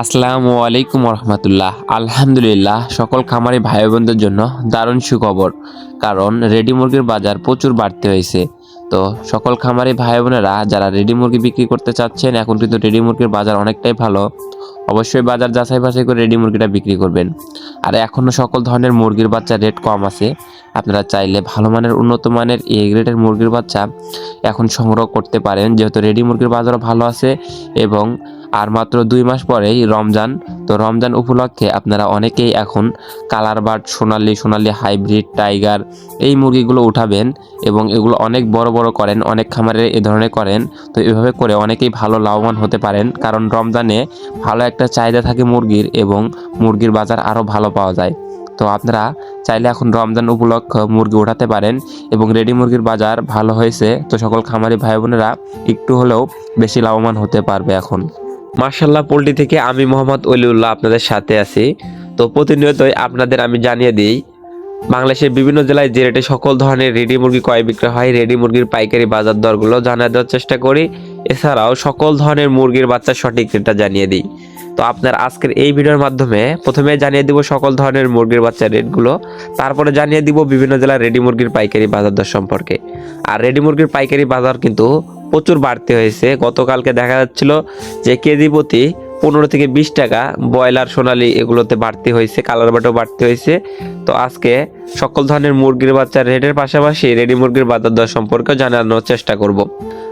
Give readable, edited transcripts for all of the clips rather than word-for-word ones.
আসসালামু আলাইকুম রহমতুল্লাহ। আলহামদুলিল্লাহ, সকল খামারি ভাই বোনদের জন্য দারুণ সুখবর। কারণ রেডি মুরগির বাজার প্রচুর বাড়তে হয়েছে। তো সকল খামারি ভাই বোনেরা যারা রেডি মুরগি বিক্রি করতে চাচ্ছেন, এখন কিন্তু রেডি মুরগির বাজার অনেকটাই ভালো। অবশ্যই বাজার যাচাই বাছাই করে রেডি মুরগিটা বিক্রি করবেন। আর এখনও সকল ধরনের মুরগির বাচ্চা রেট কম আছে। আপনারা চাইলে ভালো মানের উন্নত মানের এ গ্রেডের মুরগির বাচ্চা এখন সংগ্রহ করতে পারেন, যেহেতু রেডি মুরগির বাজারও ভালো আছে। এবং আর মাত্র 2 মাস পরেই রমজান। তো রমজান উপলক্ষে আপনারা অনেকেই এখন কালার বার্ড, সোনালি হাইব্রিড, টাইগার এই মুরগিগুলো উঠাবেন এবং এগুলো অনেক বড় বড় করেন, অনেক খামারে এ ধরনের করেন। তো এভাবে করে অনেকেই ভালো লাভবান হতে পারেন, কারণ রমজানে ভালো একটা চাহিদা থাকে মুরগির এবং মুরগির বাজার আরও ভালো পাওয়া যায়। তো আপনারা চাইলে এখন রমজান উপলক্ষে মুরগি উঠাতে পারেন এবং রেডি মুরগির বাজার ভালো হয়েছে। তো সকল খামারি ভাই বোনেরা একটু হলেও বেশি লাভবান হতে পারবে এখন। মার্শাল্লাহ পোল্ট্রি থেকে আমি মোহাম্মদ অলিউল্লাহ আপনাদের সাথে আছি। তো প্রতিনিয়তই আপনাদের আমি জানিয়ে দিই বাংলাদেশের বিভিন্ন জেলায় যে রেটে সকল ধরনের রেডি মুরগি ক্রয় বিক্রয় হয়, রেডি মুরগির পাইকারি বাজার দরগুলো জানিয়ে দেওয়ার চেষ্টা করি। এছাড়াও সকল ধরনের মুরগির বাচ্চার সঠিক রেটটা জানিয়ে দিই। তো আপনার আজকের এই ভিডিওর মাধ্যমে প্রথমে জানিয়ে দিব সকল ধরনের মুরগির বাচ্চার রেটগুলো, তারপরে জানিয়ে দিব বিভিন্ন জেলার রেডি মুরগির পাইকারি বাজার দর সম্পর্কে। আর রেডি মুরগির পাইকারি বাজার কিন্তু প্রচুর বাড়তি হয়েছে। গতকালকে দেখা যাচ্ছিল যে কেজি প্রতি 15 থেকে 20 টাকা ব্রয়লার, সোনালি এগুলোতে বাড়তি হয়েছে, কালার বাটও বাড়তি হয়েছে। তো আজকে সকল ধরনের মুরগির বাচ্চার রেটের পাশাপাশি রেডি মুরগির বাজার দর সম্পর্কেও জানানোর চেষ্টা করব।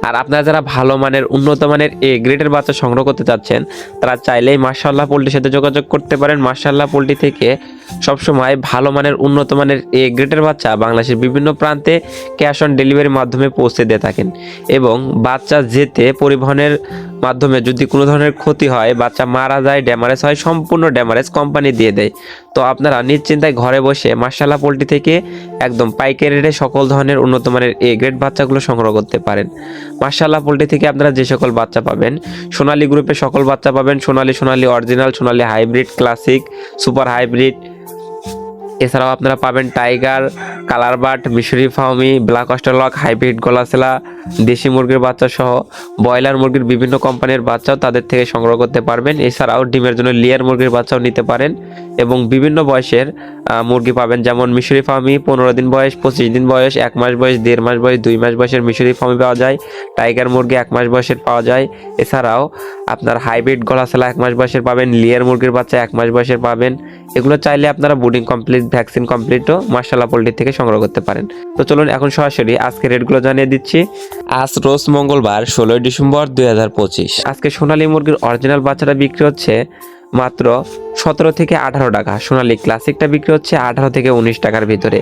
আর আপনারা যারা ভালো মানের উন্নত মানের এ গ্রেডের বাচ্চা সংগ্রহ করতে চাচ্ছেন, তারা চাইলেই মার্শাল্লাহ পোল্ট্রির সাথে যোগাযোগ করতে পারেন। মার্শাল্লাহ পোল্ট্রি থেকে সবসময় ভালো মানের উন্নত মানের এ গ্রেডের বাচ্চা বাংলাদেশের বিভিন্ন প্রান্তে ক্যাশ অন ডেলিভারির মাধ্যমে পৌঁছে দিয়ে থাকেন। এবং বাচ্চা যেতে পরিবহনের মাধ্যমে যদি কোনো ধরনের ক্ষতি হয়, বাচ্চা মারা যায়, ড্যামারেজ হয়, সম্পূর্ণ ড্যামারেজ কোম্পানি দিয়ে দেয়। তো আপনারা নিশ্চিন্তায় ঘরে বসে মার্শাল্লাহ পোল্ট্রি থেকে একদম পাইকারি রেটে সকল ধরনের উন্নত মানের এ গ্রেড বাচ্চাগুলো সংগ্রহ করতে পারেন। মার্শাল্লাহ পোল্ট্রি থেকে আপনারা যে সকল বাচ্চা পাবেন, সোনালী গ্রুপের সকল বাচ্চা পাবেন, সোনালি অরিজিনাল, সোনালি হাইব্রিড, ক্লাসিক, সুপার হাইব্রিড। এছাড়াও আপনারা পাবেন টাইগার, কালার বাট, মিশরি ফাউমি, ব্ল্যাক অস্ট্রেলক, হাইব্রিড গলাসেলা, দেশি মুরগির বাচ্চা সহ ব্রয়লার মুরগির বিভিন্ন কোম্পানির বাচ্চাও তাদের থেকে সংগ্রহ করতে পারবেন। এছাড়াও ডিমের জন্য লেয়ার মুরগির বাচ্চাও নিতে পারেন এবং বিভিন্ন বয়সের মুরগি পাবেন, যেমন মিশরি ফার্মি 15 দিন বয়স, 25 দিন বয়স, 1 মাস বয়স, 1.5 মাস বয়স, 2 মাস বয়সের মিশরি ফার্মি পাওয়া যায়। টাইগার মুরগি 1 মাস বয়সের পাওয়া যায়। এছাড়াও আপনার হাইব্রিড গলাসেলা 1 মাস বয়সের পাবেন, লেয়ার মুরগির বাচ্চা 1 মাস বয়সের পাবেন। এগুলো চাইলে আপনারা বুডিং কমপ্লিট, ভ্যাকসিন কমপ্লিটও মার্শাল্লাহ পোল্ট্রি থেকে সংগ্রহ করতে পারেন। তো চলুন এখন সরাসরি আজকে রেটগুলো জানিয়ে দিচ্ছি। আজ রোজ মঙ্গলবার 16 ডিসেম্বর 2025। আজকে সোনালী মুরগির অরিজিনাল বাচ্চাটা বিক্রি হচ্ছে মাত্র 17 থেকে 18 টাকা। সোনালী ক্লাসিকটা বিক্রি হচ্ছে 18 থেকে 19 টাকার ভিতরে।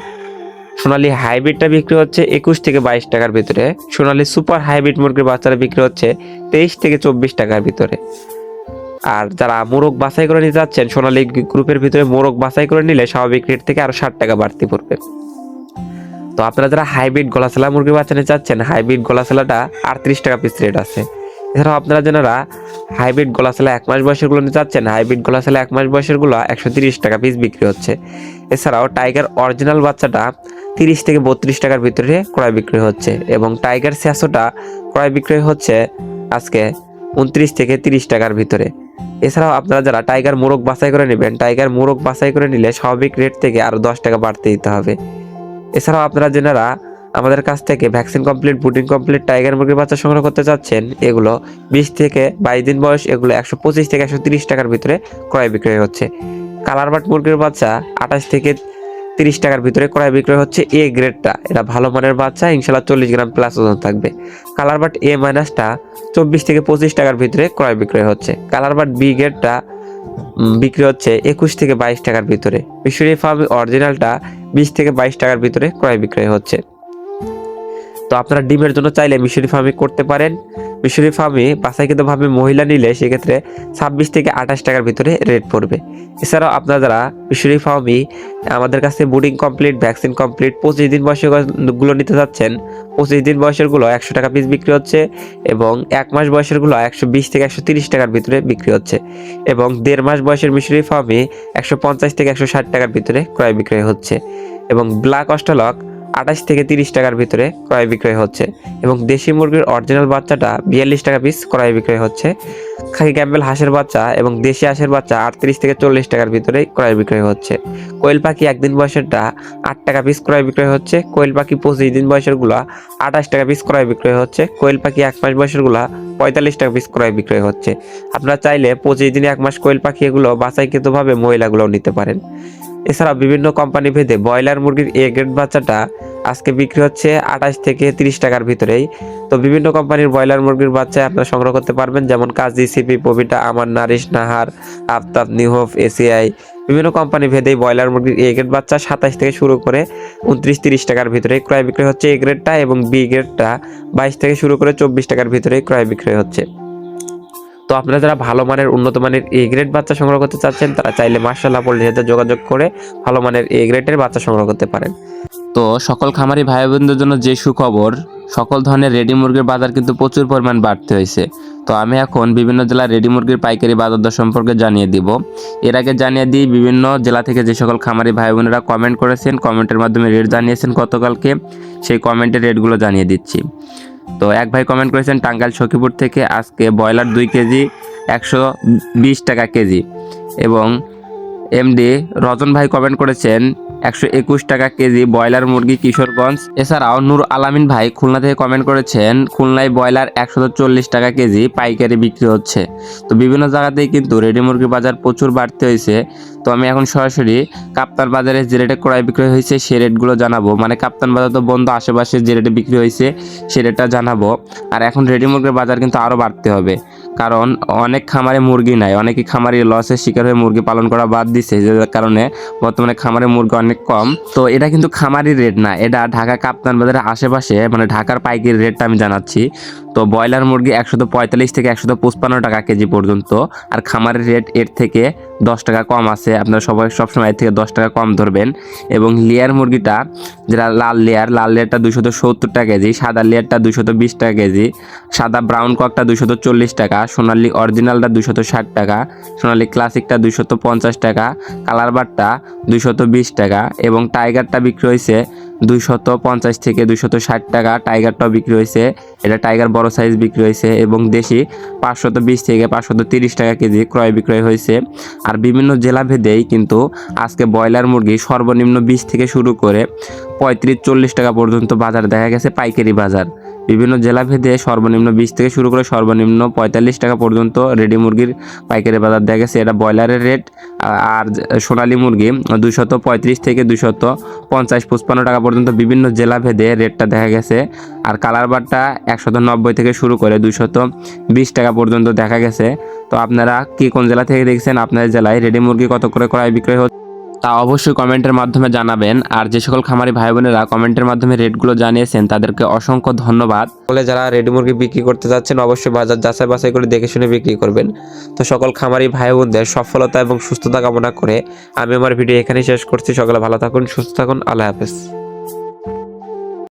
সোনালী হাইব্রিডটা বিক্রি হচ্ছে 21 থেকে 22 টাকার ভিতরে। সোনালী সুপার হাইব্রিড মুরগির বাচ্চাটা বিক্রি হচ্ছে 23 থেকে 24 টাকার ভিতরে। আর যারা মোরগ বাছাই করে নিতে যাচ্ছেন, সোনালী গ্রুপের ভিতরে মোরগ বাছাই করে নিলে স্বাভাবিক রেট থেকে আরো 60 টাকা বাড়তি পড়বে। তো আপনারা যারা হাইব্রিড গলাসেলা মুরগির বাচ্চা নিতে চাচ্ছেন, হাইব্রিড গলাসেলাটা 38 টাকা পিস রেট আছে। এছাড়াও আপনারা যারা হাইব্রিড গলাসেলা 1 মাস বয়সের গুলো নিতে চাচ্ছেন, হাইব্রিড গলাসেলা 1 মাস বয়সের গুলো 130 টাকা পিস বিক্রি হচ্ছে। এছাড়াও টাইগার অরিজিনাল বাচ্চাটা 30 থেকে 32 টাকার ভিতরে ক্রয় বিক্রি হচ্ছে এবং টাইগার স্যাসোটা ক্রয় বিক্রয় হচ্ছে আজকে 29 থেকে 30 টাকার ভিতরে। এছাড়াও আপনারা যারা টাইগার মোরগ বাছাই করে নেবেন, টাইগার মোরগ বাছাই করে নিলে স্বাভাবিক রেট থেকে আরো 10 টাকা বাড়তে দিতে হবে। এছাড়াও আপনারা যারা আমাদের কাছ থেকে vaccine complete, booting complete tiger মুরগির বাচ্চা সংগ্রহ করতে চাচ্ছেন, এগুলো 20 থেকে 22 দিন বয়স, এগুলো 125 থেকে 130 টাকার ভিতরে ক্রয় বিক্রয় হচ্ছে। কালার বাট মুরগির বাচ্চা 28 থেকে 30 টাকার ভিতরে ক্রয় বিক্রয় হচ্ছে। এ গ্রেডটা এটা ভালো মানের বাচ্চা, ইনশাল্লাহ 40 গ্রাম প্লাস ওজন থাকবে। কালার বাট এ মাইনাসটা 24 থেকে 25 টাকার ভিতরে ক্রয় বিক্রয় হচ্ছে। কালার বাট বি গ্রেডটা বিক্রি হচ্ছে 21 থেকে 22 টাকার ভিতরে। মিশরি ফার্মি অরিজিনালটা 20 থেকে 22 টাকার ভিতরে ক্রয় বিক্রয় হচ্ছে। তো আপনারা ডিমের জন্য চাইলে মিশরি ফার্মি করতে পারেন। মিশরি ফার্মি বাছাইকৃতভাবে মহিলা নিলে সেক্ষেত্রে 26 থেকে 28 টাকার ভিতরে রেট পড়বে। এছাড়াও আপনারা যারা মিশরি ফার্মি আমাদের কাছে বুডিং কমপ্লিট, ভ্যাকসিন কমপ্লিট 25 দিন বয়সের গুলো নিতে যাচ্ছেন, 25 দিন বয়সের গুলো 100 টাকা পিস বিক্রি হচ্ছে এবং 1 মাস বয়সের গুলো 120 থেকে 130 টাকার ভিতরে বিক্রি হচ্ছে এবং 1.5 মাস বয়সের মিশরি ফার্মি 150 থেকে 160 টাকার ভিতরে ক্রয় বিক্রয় হচ্ছে এবং ব্ল্যাক অস্ট্রেলক 28 থেকে 30 টাকার ভিতরে ক্রয় বিক্রয় হচ্ছে এবং দেশি মুরগির অরিজিনাল বাচ্চাটা 42 টাকা পিস ক্রয় বিক্রয় হচ্ছে। খাকি ক্যাম্বেল হাঁসের বাচ্চা এবং দেশি হাঁসের বাচ্চা 38 থেকে 40 টাকার ভিতরে ক্রয় বিক্রয় হচ্ছে। কোয়েল পাখি একদিন বয়সেরটা 8 টাকা পিস ক্রয় বিক্রয় হচ্ছে। কোয়েল পাখি 25 দিন বয়সের গুলা 28 টাকা পিস ক্রয় বিক্রয় হচ্ছে। কোয়েল পাখি 1 মাস বয়সের গুলা 45 টাকা পিস ক্রয় বিক্রয় হচ্ছে। আপনারা চাইলে 25 দিনে 1 মাস কোয়েল পাখি এগুলো বাছাইকৃতভাবে মহিলাগুলোও নিতে পারেন। এছাড়া বিভিন্ন কোম্পানি ভেদে ব্রয়লার মুরগির এ গ্রেড বাচ্চাটা আজকে বিক্রি হচ্ছে 28 থেকে 30 টাকার ভিতরেই। তো বিভিন্ন কোম্পানির ব্রয়লার মুরগির বাচ্চা আপনারা সংগ্রহ করতে পারবেন, যেমন কাজী, সিপি, পবিটা, আমার, নারিশ, নাহার, আফতাব, নিউহোপ, এসিআই। বিভিন্ন কোম্পানি ভেদেই ব্রয়লার মুরগির এ গ্রেড বাচ্চা 27 থেকে শুরু করে 29-30 টাকার ভিতরে ক্রয় বিক্রয় হচ্ছে এ গ্রেডটা, এবং বি গ্রেডটা 22 থেকে শুরু করে 24 টাকার ভিতরে ক্রয় বিক্রয় হচ্ছে। তো আপনারা যারা ভালো মানের উন্নত মানের এ গ্রেড বাচ্চা সংগ্রহ করতে চাচ্ছেন তারা চাইলে মাশাআল্লাহ পোল্ট্রির সাথে যোগাযোগ করে ভালো মানের এ গ্রেডের বাচ্চা সংগ্রহ করতে পারেন। তো সকল খামারি ভাই বোনদের জন্য যে সুখবর, সকল ধরনের রেডি মুরগির বাজার কিন্তু প্রচুর পরিমাণ বাড়তে হয়েছে। তো আমি এখন বিভিন্ন জেলার রেডি মুরগির পাইকারি বাজার দর সম্পর্কে জানিয়ে দিব। এর আগে জানিয়ে দিই বিভিন্ন জেলা থেকে যে সকল খামারি ভাই বোনেরা কমেন্ট করেছেন, কমেন্টের মাধ্যমে রেট জানিয়েছেন গতকালকে, সেই কমেন্টের রেটগুলো জানিয়ে দিচ্ছি। তো এক ভাই কমেন্ট করেছেন টাঙ্গাইল সখীপুর থেকে, আজকে ব্রয়লার 2 কেজি 120 টাকা কেজি। এবং এমডি রজন ভাই কমেন্ট করেছেন 121 টাকা কেজি ব্রয়লার মুরগি কিশোরগঞ্জ। এছাড়াও নূর আলামিন ভাই খুলনা থেকে কমেন্ট করেছেন খুলনায় ব্রয়লার 140 টাকা কেজি পাইকারি বিক্রি হচ্ছে। তো বিভিন্ন জায়গাতেই কিন্তু রেডি মুরগির বাজার প্রচুর বাড়তে হয়েছে। তো আমি এখন সরাসরি কাপ্তান বাজারে যে রেটে ক্রয় বিক্রয় হয়েছে সেই রেটগুলো জানাবো, মানে কাপ্তান বাজার তো বন্ধ, আশেপাশে যে রেটে বিক্রি হয়েছে সে রেটটা জানাবো। আর এখন রেডি মুরগির বাজার কিন্তু আরও বাড়তে হবে, কারণ অনেক খামারে মুরগি নাই, অনেকে খামারি লসের শিকার হয়ে মুরগি পালন করা বাদ দিচ্ছে, যে কারণে বর্তমানে খামারে মুরগি অনেক কম। তো এটা কিন্তু খামারি রেট না, এটা ঢাকা কাপ্তান বাজারের আশেপাশে মানে ঢাকার পাইকারি রেটটা আমি জানাচ্ছি। তো ব্রয়লার মুরগি 145 থেকে 155 টাকা কেজি পর্যন্ত, আর খামারের রেট এর থেকে 10 টাকা কম আছে, আপনারা সবাই সবসময় এর থেকে 10 টাকা কম ধরবেন। এবং লেয়ার মুরগিটা যেটা লাল লেয়ারটা 270 টাকা কেজি, সাদা লেয়ারটা 220 টাকা কেজি, সাদা ব্রাউন ককটা 240 টাকা, সোনালি অরিজিনালটা 260 টাকা, সোনালি ক্লাসিকটা 250 টাকা, কালার বারটা 220 টাকা, এবং টাইগারটা বিক্রি হয়েছে 250 থেকে 260 টাকা। টাইগারটাও বিক্রি হয়েছে, এটা টাইগার বড় সাইজ বিক্রি হয়েছে। এবং দেশি 520 থেকে 530 টাকা কেজি ক্রয় বিক্রয় হয়েছে। আর বিভিন্ন জেলা ভেদেই কিন্তু আজকে ব্রয়লার মুরগি সর্বনিম্ন 20 থেকে শুরু করে 35-40 টাকা পর্যন্ত বাজার দেখা গেছে, পাইকারি বাজার। বিভিন্ন জেলা ভেদে সর্বনিম্ন 20 থেকে শুরু করে সর্বনিম্ন 45 টাকা পর্যন্ত রেডি মুরগির পাইকারি বাজার দেখা গেছে, এটা ব্রয়লারের রেট। আর সোনালী মুরগি 235 থেকে 250-55 টাকা পর্যন্ত বিভিন্ন জেলা ভেদে রেটটা দেখা গেছে। আর কালার বারটা 190 থেকে শুরু করে 220 টাকা পর্যন্ত দেখা গেছে। তো আপনারা কি কোন জেলা থেকে দেখছেন, আপনার জেলায় রেডি মুরগি কত করে ক্রয় বিক্রয় হচ্ছে তা অবশ্যই কমেন্টের মাধ্যমে জানাবেন। আর যে সকল খামারি ভাই বোনেরা কমেন্টের মাধ্যমে রেটগুলো জানিয়েছেন তাদেরকে অসংখ্য ধন্যবাদ। বলে যারা রেডি মুরগি বিক্রি করতে যাচ্ছেন অবশ্যই বাজার যাচাই বাছাই করে দেখে শুনে বিক্রি করবেন। তো সকল খামারি ভাই বোনদের সফলতা এবং সুস্থতা কামনা করে আমি আমার ভিডিও এখানেই শেষ করছি। সকলে ভালো থাকুন, সুস্থ থাকুন, আল্লাহ হাফেজ।